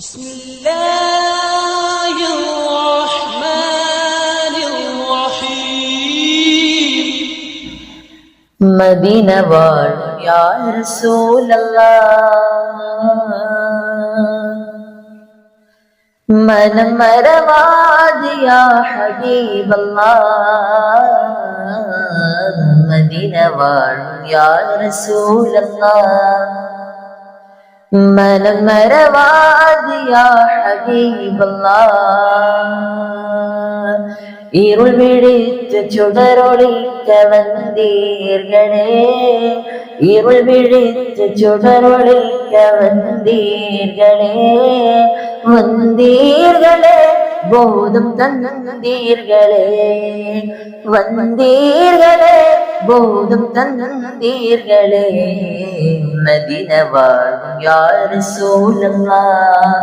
بسم الله الرحمن الرحيم مدينة வாழும் يا رسول الله மனம் மறவாது يا حبيب الله مدينة வாழும் يا رسول الله மனம் மறவாது யா ஹபீபல்லாஹ் இருள் விழித்து சுடரொளிக்க வந்தீர்களே இருள் விழித்து சுடரொளிக்க வந்தீர்களே வந்தீர்களே போதும் தந்தீர்களே வந்தீர்களே போதும் தந்தீர்களே மதீனா வாழும் யா ரசூலல்லாஹ்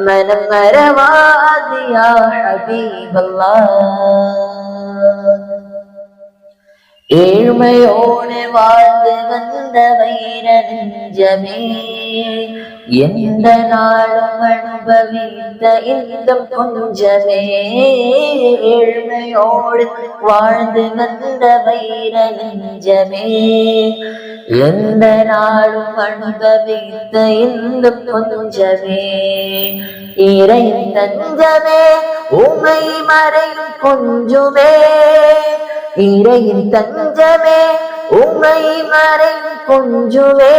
மனம் மறவாது யா ஹபீபல்லாஹ் ஏழ்மையோடு வாழ்ந்து வந்த வைர நெஞ்சமே எந்த நாளும் அனுபவித்த இன்பம் கொஞ்சமே ஏழ்மையோடு வாழ்ந்து வந்த வைர நெஞ்சமே எந்த நாளும் அனுபவித்த இன்பம் கொஞ்சமே இறை தஞ்சமே உமை மறையும் கொஞ்சமே இறையின் தஞ்சமே உமை மறையும் கொஞ்சமே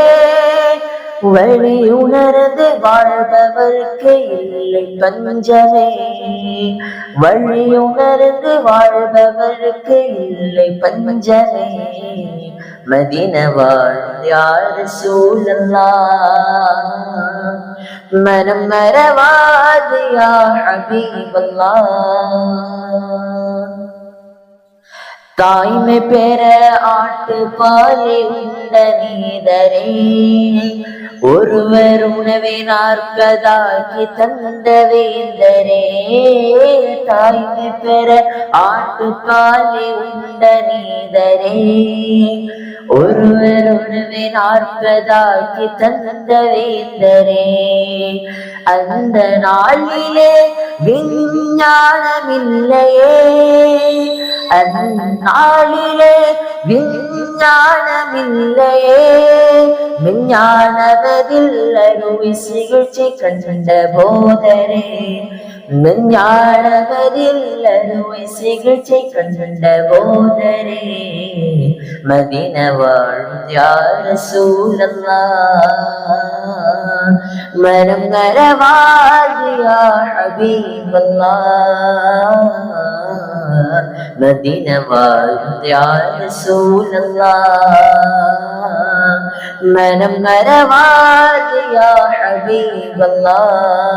வழி உணர்ந்து வாழ்பவர்க்கு இல்லை பஞ்சமே வழி உணர்ந்து வாழ்பவர்க்கு இல்லை பஞ்சமே மதீனா வாழும் யா ரசூலல்லாஹ் மனம் மறவாது யா ஹபீபல்லாஹ் தாய்மை பெற ஆட்டு பாலை உண்ட நீதரே ஒருவர் உணவை நாற்பதாக்கி தந்த வேந்தரே தாய்மை பெற ஆட்டு பாலை உண்ட நீதரே ஒருவர் உணவை நாற்பதாக்கி தந்த வேந்தரே அந்த நாளிலே விஞ்ஞானமில்லையே அந்நாளிலே விஞ்ஞானமில்லையே விஞ்ஞானவதில் அறுவை சிகிச்சை கண்ட போதரே விஞ்ஞானவதில் அறுவை சிகிச்சை கண்ட போதரே மதீனா வாழும் யா ரசூலல்லாஹ் மனம் மறவாது யா ஹபீபல்லாஹ் மதீனா வாழும் யா ரசூலல்லாஹ் மனம் மறவாது யா ஹபீபல்லாஹ்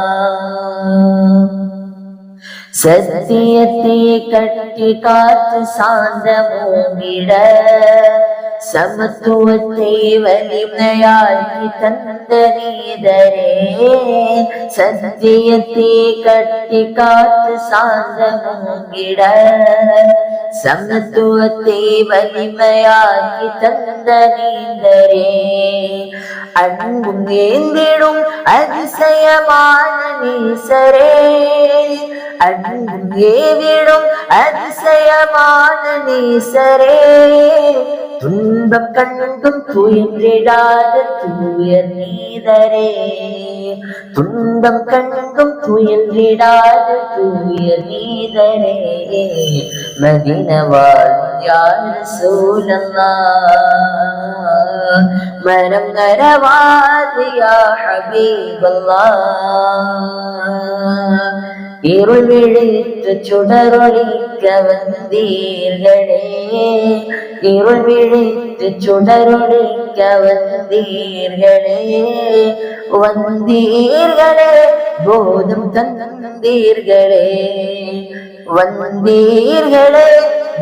சத்தியத்தை கட்டி காத்து சாந்தமோங்கிட சமத்துவத்தை வலிமையாக்கி தந்த நீதரே சத்தியத்தை கட்டி காத்து சாந்தமோங்கிட சமத்துவத்தை வலிமையாக்கி தந்த நீதரே அன்பும் ஏந்திடும் அதிசயமான நீசரே அன்பும் ஏவிடும் அதிசயமான நீசரே துன்பம் கண்டும் துயின்றிடாத தூயர் நீதரே துன்பம் கண்டும் துயின்றிடாத தூயர் நீதரே மதீனா வாழும் யா ரசூலல்லாஹ் மனம் மறவாது யா ஹபீபல்லாஹ் இருள் விழித்து சுடரொளிக்க வந்தீர்களே இருள் விழித்து சுடரொளிக்க வந்தீர்களே வந்தீர்களே போதும் தந்தீர்களே வந்தீர்களே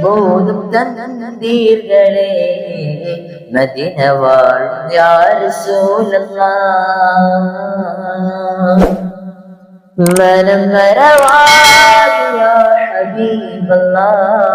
போதும் தந்தீர்களே மதீனா வாழும் யா ரசூலல்லாஹ் மனம் மறவாது யா ஹபீபல்லாஹ்